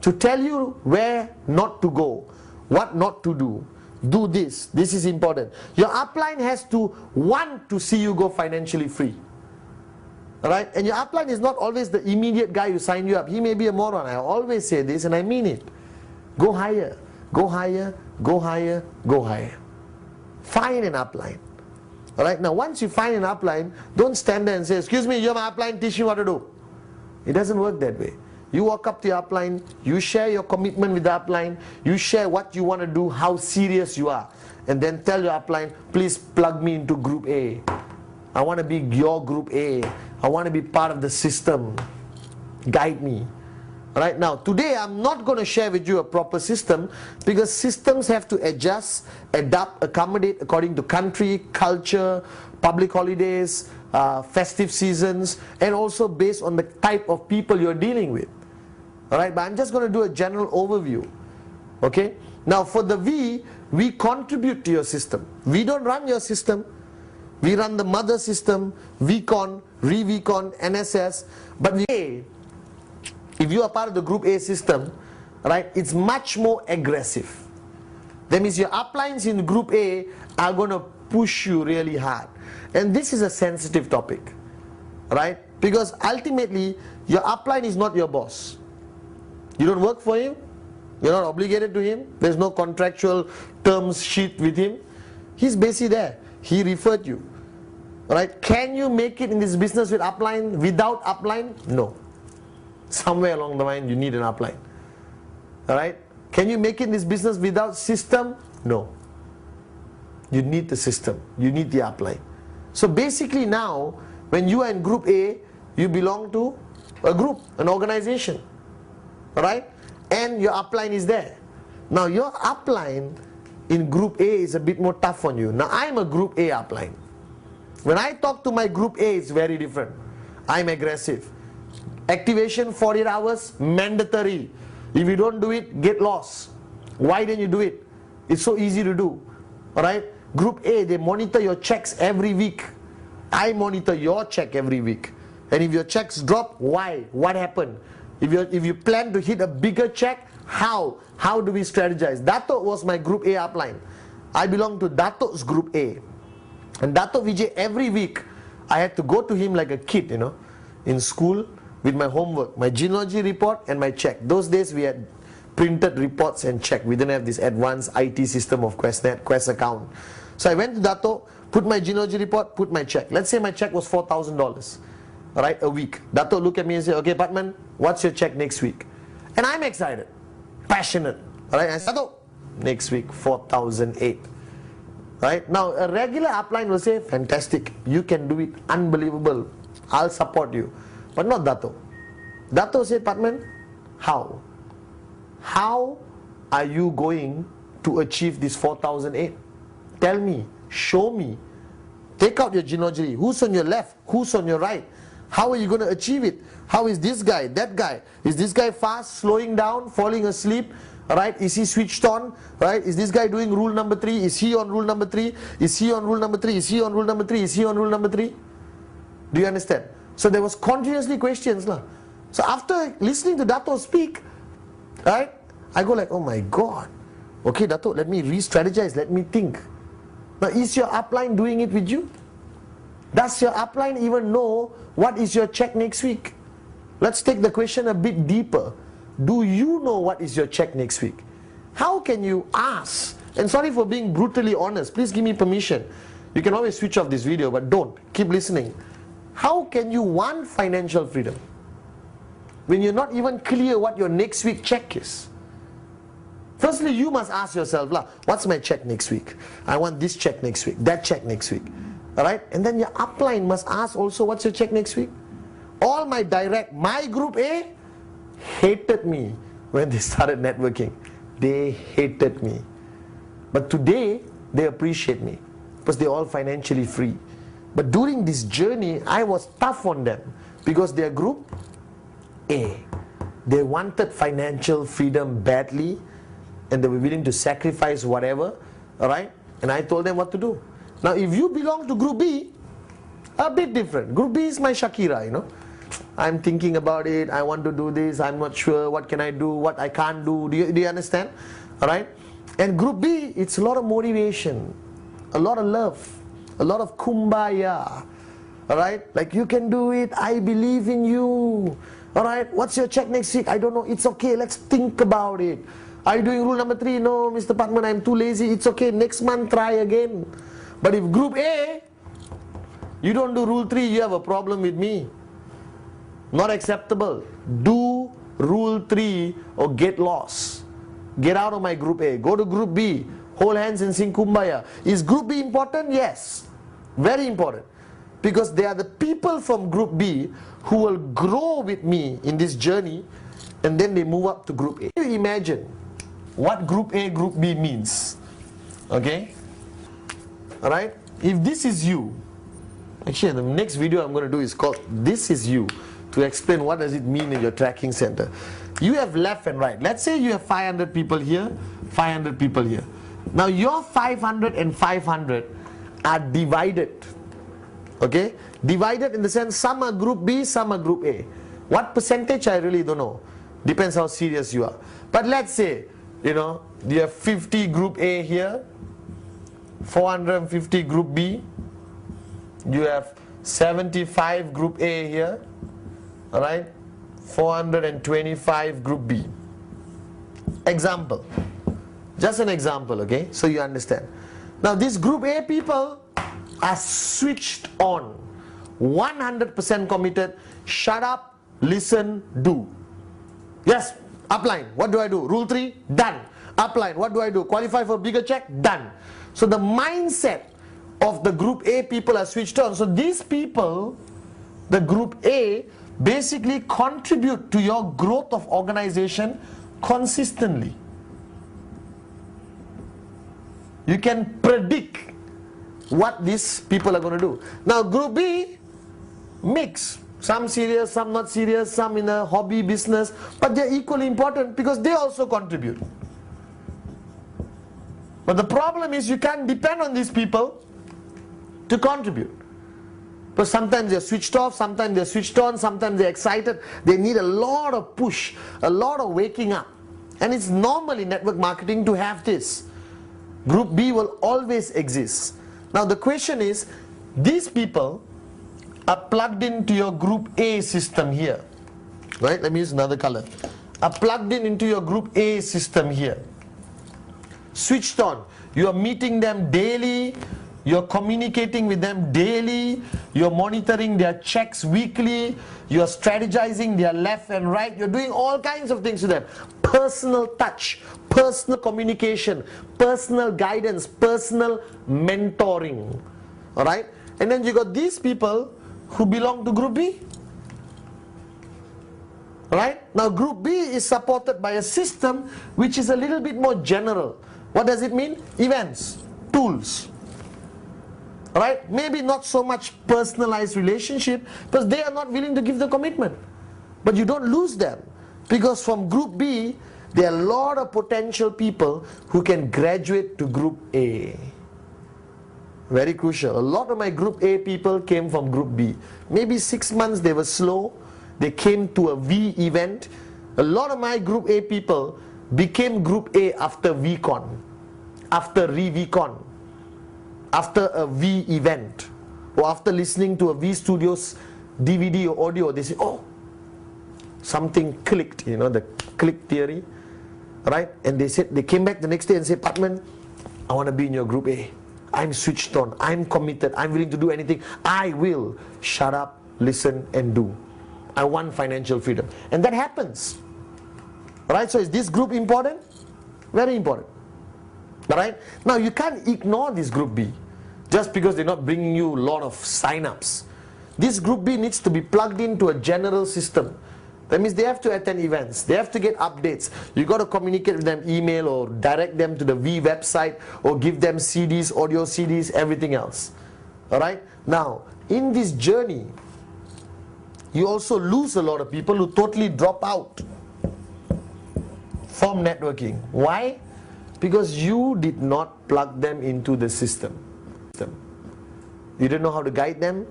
to tell you where not to go, what not to do. Do this, this is important. Your upline has to want to see you go financially free. Alright? And your upline is not always the immediate guy who signed you up. He may be a moron. I always say this and I mean it. Go higher, go higher, go higher, go higher. Find an upline. Alright, now once you find an upline, don't stand there and say, excuse me, you're my upline, teach me what to do. It doesn't work that way. You walk up to your upline, you share your commitment with the upline, you share what you want to do, how serious you are, and then tell your upline, please plug me into group A. I want to be your group A. I want to be part of the system. Guide me. Alright, now today I'm not going to share with you a proper system because systems have to adjust, adapt, accommodate according to country, culture, public holidays, festive seasons, and also based on the type of people you're dealing with. Alright, but I'm just going to do a general overview. Okay, now for the V, we contribute to your system. We don't run your system. We run the mother system, VCon, ReVCon, NSS, but if you are part of the Group A system, right, it's much more aggressive. That means your uplines in Group A are going to push you really hard. And this is a sensitive topic. right? Because ultimately, your upline is not your boss. You don't work for him. You're not obligated to him. There's no contractual terms sheet with him. He's basically there. He referred you. Right? Can you make it in this business with upline? Without upline? No. Somewhere along the line, you need an upline. Alright? Can you make it in this business without system? No. You need the system. You need the upline. So basically now, when you are in group A, you belong to a group, an organization. Alright? And your upline is there. Now your upline in group A is a bit more tough on you. Now I'm a group A upline. When I talk to my group A, it's very different. I'm aggressive. Activation 48 hours, mandatory. If you don't do it, get lost. Why don't you do it? It's so easy to do. Alright? Group A, they monitor your checks every week. I monitor your check every week. And if your checks drop, why? What happened? If you plan to hit a bigger check, how? How do we strategize? Dato was my group A upline. I belong to Dato's group A. And Dato Vijay, every week, I had to go to him like a kid, in school with my homework, my genealogy report and my check. Those days we had printed reports and check. We didn't have this advanced IT system of QuestNet, Quest account. So I went to Dato, put my genealogy report, put my check. Let's say my check was $4,000, right, a week. Dato look at me and say, okay, Patman, what's your check next week? And I'm excited, passionate. Right? I said, Dato, next week, 4,008. Right? Now, a regular upline will say, fantastic, you can do it, unbelievable, I'll support you. But not Dato. Dato said, Patman, how? How are you going to achieve this 4,008? Tell me, show me. Take out your genealogy. Who's on your left? Who's on your right? How are you going to achieve it? How is this guy, that guy? Is this guy fast, slowing down, falling asleep? Right? Is he switched on? Right? Is this guy doing rule number 3? Is he on rule number 3? Is he on rule number 3? Is he on rule number 3? Is he on rule number 3? Do you understand? So there was continuously questions. So after listening to Dato speak, right, I go like, oh my God. Okay, Dato, let me re-strategize, let me think. Now, is your upline doing it with you? Does your upline even know what is your check next week? Let's take the question a bit deeper. Do you know what is your check next week? How can you ask? And sorry for being brutally honest. Please give me permission. You can always switch off this video, but don't. Keep listening. How can you want financial freedom when you're not even clear what your next week check is? Firstly, you must ask yourself, what's my check next week? I want this check next week, that check next week. Alright? And then your upline must ask also, what's your check next week? All my group A hated me when they started networking. They hated me. But today, they appreciate me because they're all financially free. But during this journey, I was tough on them because they're group A. They wanted financial freedom badly and they were willing to sacrifice whatever, alright? And I told them what to do. Now, if you belong to group B, a bit different. Group B is my Shakira, I'm thinking about it, I want to do this, I'm not sure, what can I do, what I can't do, do you understand? Alright? And group B, it's a lot of motivation, a lot of love, a lot of kumbaya, alright? Like, you can do it, I believe in you, alright? What's your check next week? I don't know, it's okay, let's think about it. Are you doing rule number 3? No, Mr. Patman, I'm too lazy, it's okay, next month try again. But if group A, you don't do rule 3, you have a problem with me. Not acceptable. Do rule 3 or get lost. Get out of my group A. Go to group B. Hold hands and sing Kumbaya. Is group B important? Yes. Very important. Because they are the people from group B who will grow with me in this journey and then they move up to group A. Can you imagine what group A, group B means? Okay? Alright? If this is you, actually the next video I'm going to do is called This Is You, to explain what does it mean in your tracking center. You have left and right. Let's say you have 500 people here, 500 people here. Now your 500 and 500 are divided. Okay? Divided in the sense some are group B, some are group A. What percentage I really don't know. Depends how serious you are. But let's say, you have 50 group A here, 450 group B, you have 75 group A here, all right, 425 group B. Example, just an example, okay, so you understand. Now these group A people are switched on, 100% committed. Shut up, listen, do. Yes, upline, what do I do? Rule 3, done. Upline, what do I do? Qualify for bigger check, done. So the mindset of the group A people are switched on. So these people, the group A, basically contribute to your growth of organization consistently. You can predict what these people are going to do. Now group B, mix. Some serious, some not serious, some in a hobby business, but they're equally important because they also contribute. But the problem is you can't depend on these people to contribute. But sometimes they're switched off, sometimes they're switched on, sometimes they're excited. They need a lot of push, a lot of waking up. And it's normal in network marketing to have this. Group B will always exist. Now the question is, these people are plugged into your group A system here. Right? Let me use another color. Are plugged into your group A system here. Switched on. You are meeting them daily. You're communicating with them daily. You're monitoring their checks weekly. You're strategizing their left and right. You're doing all kinds of things to them. Personal touch, personal communication, personal guidance, personal mentoring. Alright? And then you got these people who belong to group B. Alright? Now group B is supported by a system which is a little bit more general. What does it mean? Events, tools. Alright? Maybe not so much personalized relationship because they are not willing to give the commitment. But you don't lose them because from group B there are a lot of potential people who can graduate to group A. Very crucial. A lot of my group A people came from group B. Maybe 6 months they were slow. They came to a V event. A lot of my group A people became group A after VCon, after ReVCon, after a V event, or after listening to a V Studios DVD or audio. They say, oh, something clicked, you know, the click theory, right? And they said, they came back the next day and said, Patman, I want to be in your group A. I'm switched on, I'm committed, I'm willing to do anything. I will shut up, listen and do. I want financial freedom. And that happens. Alright, so is this group important? Very important. Alright, now you can't ignore this group B just because they're not bringing you a lot of sign-ups. This group B needs to be plugged into a general system. That means they have to attend events, they have to get updates. You got to communicate with them, email or direct them to the V website or give them CDs, audio CDs, everything else. Alright, now in this journey you also lose a lot of people who totally drop out from networking. Why? Because you did not plug them into the system. You didn't know how to guide them,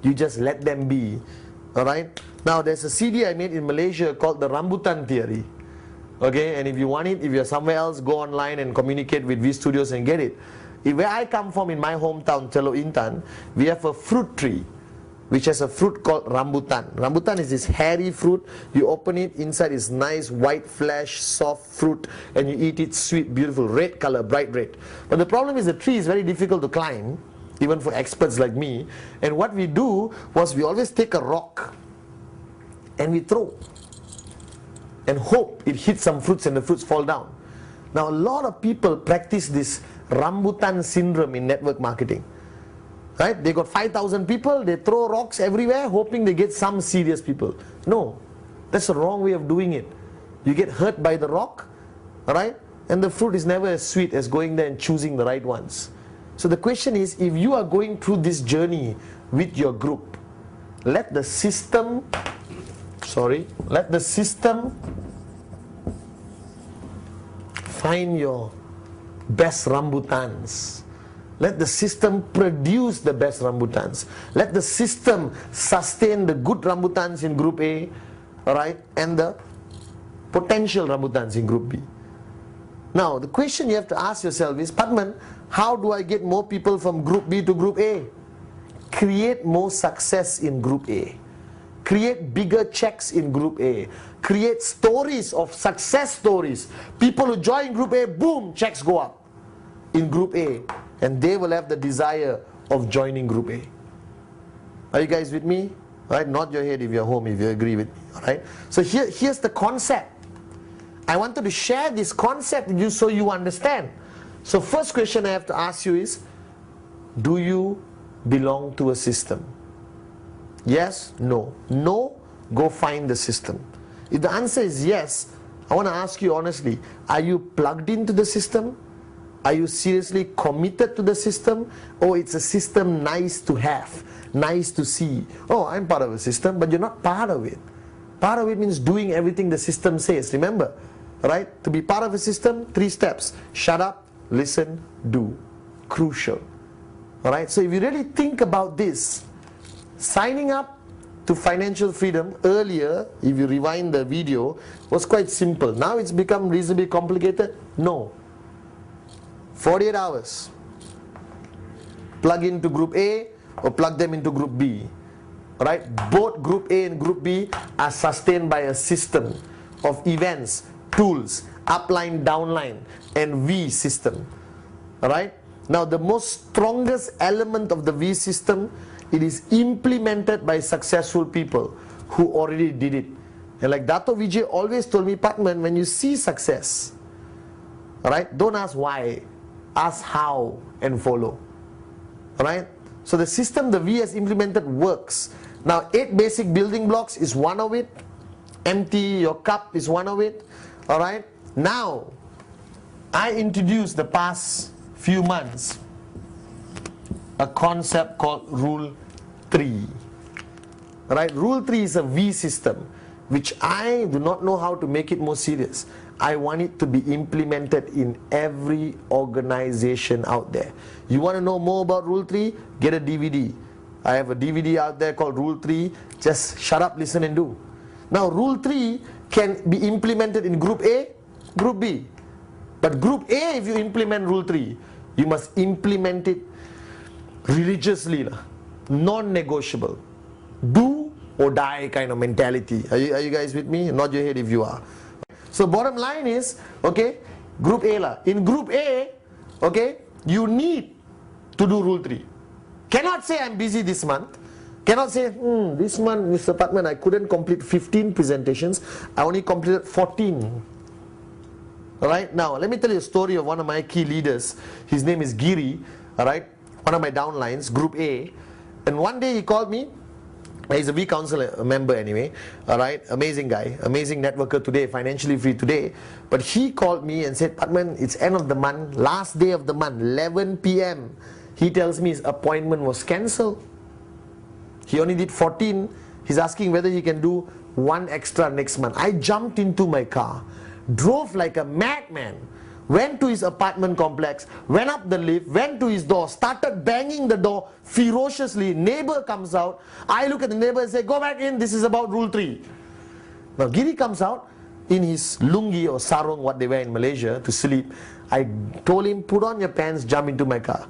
you just let them be. Alright? Now there's a CD I made in Malaysia called the Rambutan Theory. Okay, and if you want it, if you're somewhere else, go online and communicate with V Studios and get it. Where I come from in my hometown, Teluk Intan, we have a fruit tree which has a fruit called rambutan. Rambutan is this hairy fruit. You open it, inside is nice white flesh, soft fruit, and you eat it sweet, beautiful, red color, bright red. But the problem is the tree is very difficult to climb, even for experts like me. And what we do was we always take a rock and we throw and hope it hits some fruits and the fruits fall down. Now a lot of people practice this rambutan syndrome in network marketing. Right? They got 5,000 people, they throw rocks everywhere hoping they get some serious people. No, that's the wrong way of doing it. You get hurt by the rock, right? And the fruit is never as sweet as going there and choosing the right ones. So the question is, if you are going through this journey with your group, let the system find your best rambutans. Let the system produce the best rambutans. Let the system sustain the good rambutans in group A, alright, and the potential rambutans in group B. Now the question you have to ask yourself is, Padman, how do I get more people from group B to group A? create more success in Group A. Create bigger checks in Group A. Create stories of success stories. People who join Group A, boom, checks go up in Group A. And they will have the desire of joining Group A. Are you guys with me? Right? Nod your head if you're home, if you agree with me. Alright? So here's the concept. I wanted to share this concept with you so you understand. So first question I have to ask you is, do you belong to a system? Yes? No? No? Go find the system. If the answer is yes, I want to ask you honestly, are you plugged into the system? Are you seriously committed to the system? Or it's a system nice to have, nice to see? Oh, I'm part of a system, but you're not part of it. Part of it means doing everything the system says. Remember, right? To be part of a system, 3 steps. Shut up, listen, do. Crucial. Alright, so if you really think about this, signing up to financial freedom earlier, if you rewind the video, was quite simple. Now it's become reasonably complicated? No. 48 hours. Plug into Group A or plug them into Group B. Right? Both Group A and Group B are sustained by a system of events, tools, upline, downline, and V system. Alright? Now the most strongest element of the V system, it is implemented by successful people who already did it. And like Dato Vijay always told me, Patman, when you see success, alright, don't ask why, ask how and follow. Alright? So the system the V has implemented works. Now 8 basic building blocks is one of it. Empty your cup is one of it. Alright? Now, I introduced the past few months a concept called Rule 3. Right? Rule 3 is a V system, which I do not know how to make it more serious. I want it to be implemented in every organization out there. You want to know more about Rule 3? Get a DVD. I have a DVD out there called Rule 3. Just shut up, listen and do. Now Rule 3 can be implemented in Group A, Group B. But Group A, if you implement Rule 3, you must implement it religiously, non-negotiable. Do or die kind of mentality. Are you guys with me? Nod your head if you are. So bottom line is, okay, Group A in Group A, okay, you need to do Rule 3. Cannot say I'm busy this month. Cannot say, this month, Mr. Patman, I couldn't complete 15 presentations. I only completed 14. Alright, now let me tell you a story of one of my key leaders. His name is Giri, alright, one of my downlines, Group A. And one day he called me. He's a V Council member anyway, alright, amazing guy, amazing networker today, financially free today. But he called me and said, Patman, it's end of the month, last day of the month, 11 p.m. He tells me his appointment was cancelled. He only did 14. He's asking whether he can do 1 extra next month. I jumped into my car, drove like a madman, went to his apartment complex, went up the lift, went to his door, started banging the door ferociously. Neighbor comes out. I look at the neighbor and say, go back in, this is about Rule 3. Now Giri comes out in his lungi or sarong, what they wear in Malaysia, to sleep. I told him, put on your pants, jump into my car.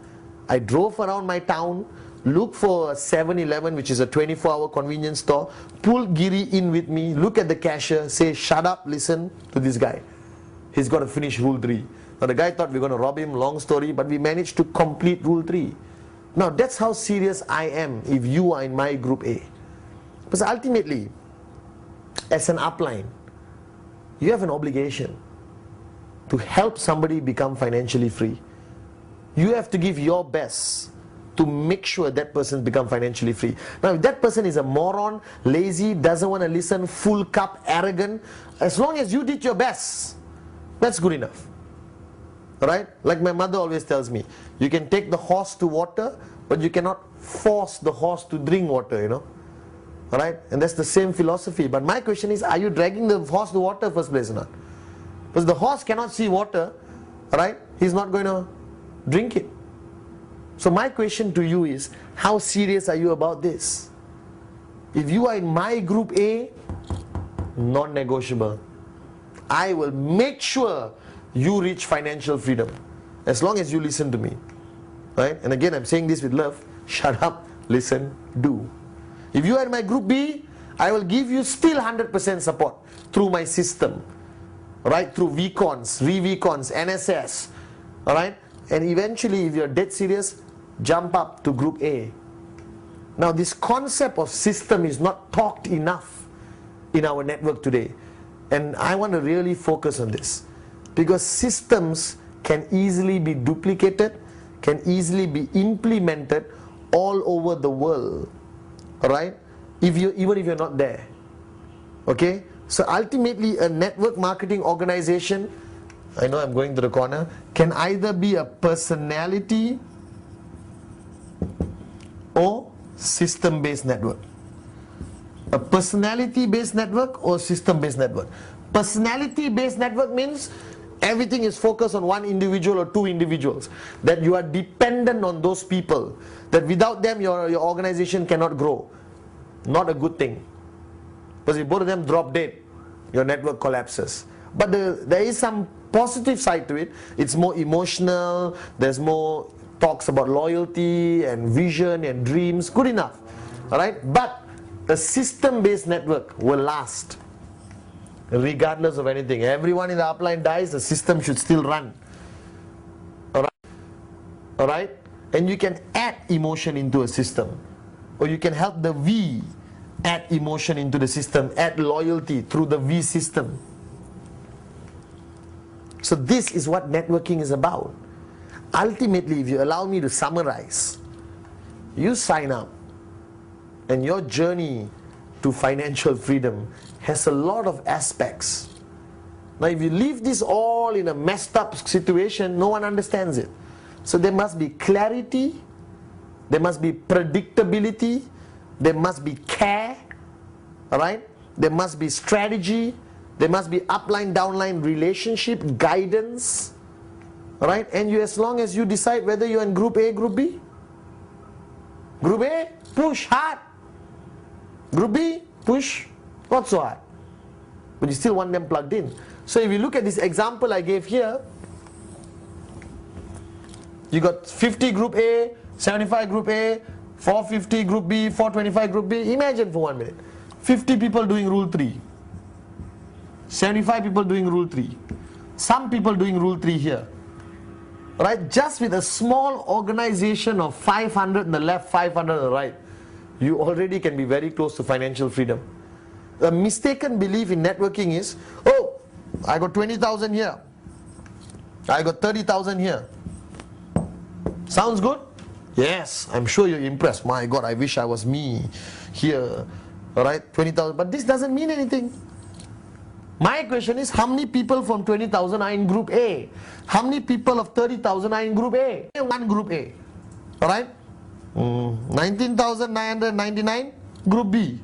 I drove around my town, look for a 7-Eleven, which is a 24-hour convenience store, pull Giri in with me, look at the cashier, say, shut up, listen to this guy. He's got to finish Rule 3. Now the guy thought we were going to rob him, long story, but we managed to complete Rule 3. Now that's how serious I am if you are in my Group A. Because ultimately, as an upline, you have an obligation to help somebody become financially free. You have to give your best to make sure that person becomes financially free. Now if that person is a moron, lazy, doesn't want to listen, full cup, arrogant, as long as you did your best, that's good enough. Right? Like my mother always tells me, you can take the horse to water, but you cannot force the horse to drink water, you know. Alright? And that's the same philosophy. But my question is, are you dragging the horse to water first place or not? Because the horse cannot see water, right? He's not going to drink it. So my question to you is, how serious are you about this? If you are in my Group A, non-negotiable. I will make sure you reach financial freedom, as long as you listen to me. Right? And again, I'm saying this with love. Shut up, listen, do. If you are in my group B, I will give you still 100% support through my system, right? Through VCons, re-VCons, NSS, alright? And eventually, if you're dead serious, jump up to group A. Now, this concept of system is not talked enough in our network today. And I want to really focus on this, because systems can easily be duplicated, can easily be implemented all over the world, alright? Even if you're not there, okay? So ultimately, a network marketing organization, I know I'm going to the corner, can either be a personality or system-based network. A personality-based network or system-based network. Personality-based network means everything is focused on one individual or two individuals, that you are dependent on those people, that without them your organization cannot grow. Not a good thing, because if both of them drop dead, your network collapses. But there is some positive side to it. It's more emotional, there's more talks about loyalty and vision and dreams. Good enough, alright? But a system-based network will last regardless of anything. Everyone in the upline dies, the system should still run, alright? And you can add emotion into a system, or you can help the V add emotion into the system, add loyalty through the V system. So this is what networking is about. Ultimately, if you allow me to summarize, you sign up and your journey to financial freedom has a lot of aspects. Now, if you leave this all in a messed up situation, no one understands it. So there must be clarity, there must be predictability, there must be care, alright? There must be strategy, there must be upline, downline relationship, guidance, alright? And as long as you decide whether you're in group A, group B. Group A, push hard. Group B, push not so hard. But you still want them plugged in. So if you look at this example I gave here, you got 50 group A, 75 group A, 450 group B, 425 group B. Imagine for 1 minute, 50 people doing rule 3, 75 people doing rule 3, some people doing rule 3 here, right? Just with a small organization of 500 on the left, 500 on the right, you already can be very close to financial freedom. A mistaken belief in networking is, oh, I got 20,000 here, I got 30,000 here. Sounds good? Yes, I'm sure you're impressed. My God, I wish I was me here. Alright, 20,000. But this doesn't mean anything. My question is, how many people from 20,000 are in group A? How many people of 30,000 are in group A? One group A. Alright? 19,999, group B.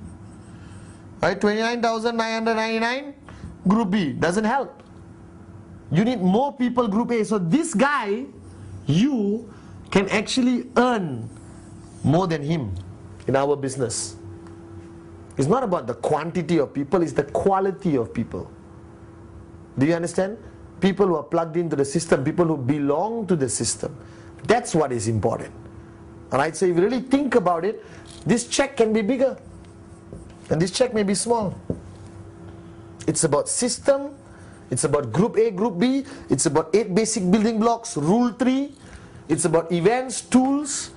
Right? 29,999, group B. Doesn't help. You need more people, group A. So this guy, you can actually earn more than him in our business. It's not about the quantity of people, it's the quality of people. Do you understand? People who are plugged into the system, people who belong to the system. That's what is important. Alright, so if you really think about it, this check can be bigger and this check may be small. It's about system, it's about group A, group B, it's about 8 basic building blocks, rule 3, it's about events, tools,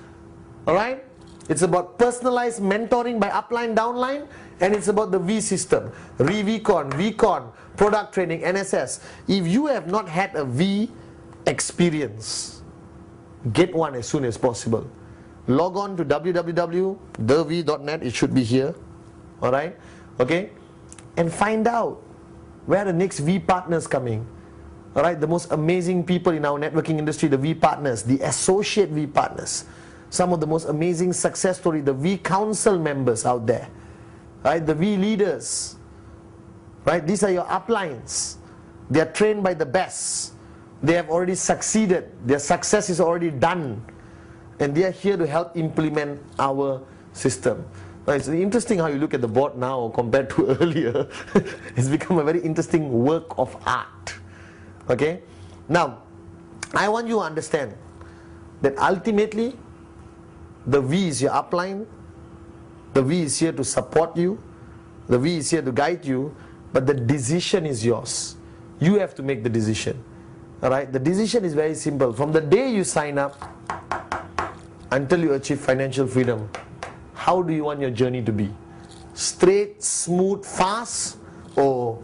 alright? It's about personalized mentoring by upline, downline, and it's about the V system, re-VCon, VCon, product training, NSS. If you have not had a V experience, get one as soon as possible. Log on to www.thev.net, it should be here, alright, okay, and find out where the next V partners coming. Alright, the most amazing people in our networking industry, the V partners, the associate V partners, some of the most amazing success stories, the V council members out there, right, the V leaders, right, these are your uplines. They are trained by the best, they have already succeeded, their success is already done, and they are here to help implement our system. Now, it's interesting how you look at the board now compared to earlier. It's become a very interesting work of art. Okay, now I want you to understand that ultimately The V is your upline. The V is here to support you. The V is here to guide you. But the decision is yours. You have to make the decision. Alright? The decision is very simple. From the day you sign up until you achieve financial freedom, how do you want your journey to be? Straight, smooth, fast, or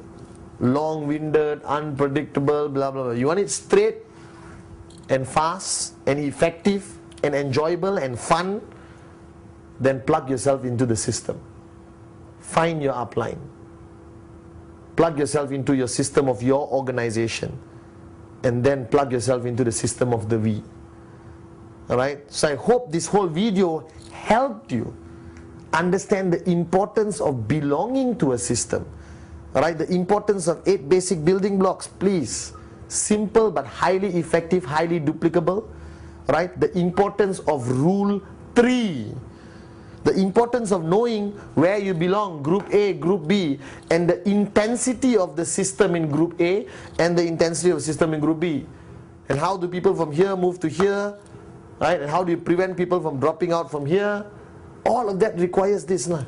long-winded, unpredictable, blah, blah, blah? You want it straight and fast and effective and enjoyable and fun? Then plug yourself into the system. Find your upline. Plug yourself into your system of your organization. And then plug yourself into the system of the V. Alright? So I hope this whole video helped you understand the importance of belonging to a system. Alright? The importance of 8 basic building blocks. Please. Simple but highly effective, highly duplicable. Right? The importance of rule 3. The importance of knowing where you belong, group A, group B, and the intensity of the system in group A and the intensity of the system in group B. And how do people from here move to here, right? And how do you prevent people from dropping out from here? All of that requires this. And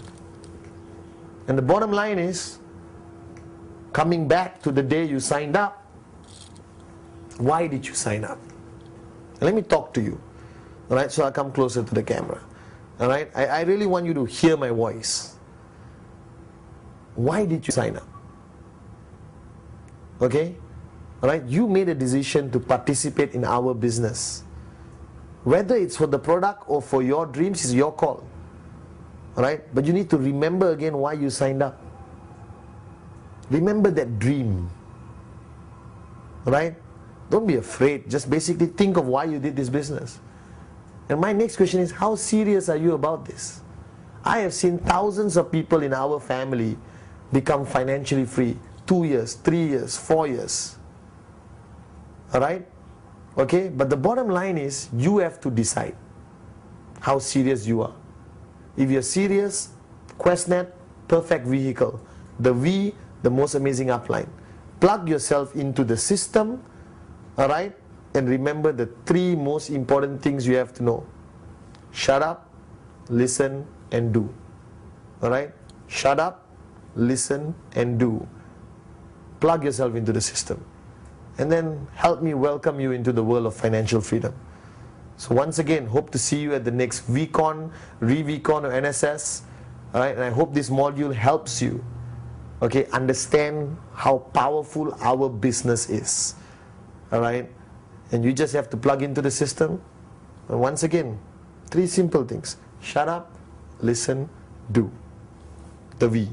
the bottom line is, coming back to the day you signed up, why did you sign up? Let me talk to you. Alright, so I'll come closer to the camera. Alright, I really want you to hear my voice. Why did you sign up? Okay? Alright, you made a decision to participate in our business. Whether it's for the product or for your dreams is your call. Alright, but you need to remember again why you signed up. Remember that dream. Alright? Don't be afraid, just basically think of why you did this business. And my next question is, how serious are you about this? I have seen thousands of people in our family become financially free. 2 years, 3 years, 4 years. Alright? Okay? But the bottom line is, you have to decide how serious you are. If you're serious, QuestNet, perfect vehicle. The V, the most amazing upline. Plug yourself into the system. Alright? And remember the 3 most important things you have to know. Shut up, listen, and do. Alright? Shut up, listen, and do. Plug yourself into the system. And then help me welcome you into the world of financial freedom. So once again, hope to see you at the next VCon, ReVCon, or NSS. Alright? And I hope this module helps you, okay, understand how powerful our business is. Alright? And you just have to plug into the system. And once again, 3 simple things. Shut up, listen, do. The V.